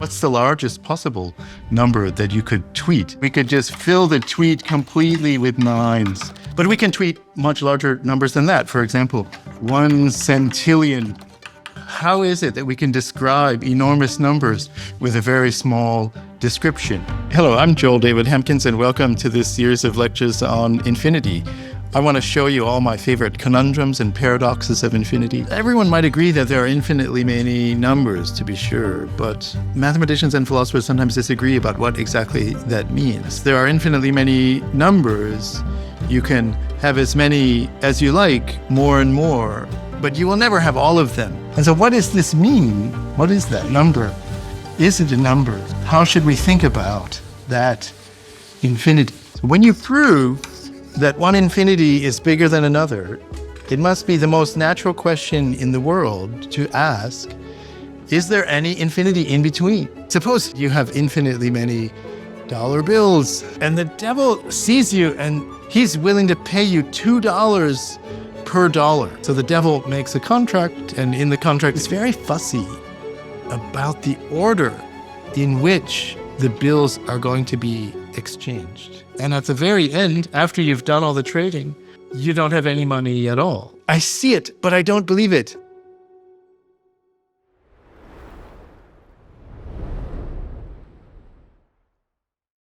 What's the largest possible number that you could tweet? We could just fill the tweet completely with nines. But we can tweet much larger numbers than that. For example, 1 centillion. How is it that we can describe enormous numbers with a very small description? Hello, I'm Joel David Hamkins, and welcome to this series of lectures on infinity. I want to show you all my favorite conundrums and paradoxes of infinity. Everyone might agree that there are infinitely many numbers, to be sure, but mathematicians and philosophers sometimes disagree about what exactly that means. There are infinitely many numbers. You can have as many as you like, more and more, but you will never have all of them. And so what does this mean? What is that number? Is it a number? How should we think about that infinity? So when you prove that one infinity is bigger than another, it must be the most natural question in the world to ask, is there any infinity in between? Suppose you have infinitely many dollar bills and the devil sees you and he's willing to pay you $2 per dollar. So the devil makes a contract, and in the contract it's very fussy about the order in which the bills are going to be exchanged. And at the very end, after you've done all the trading, you don't have any money at all. I see it, but I don't believe it.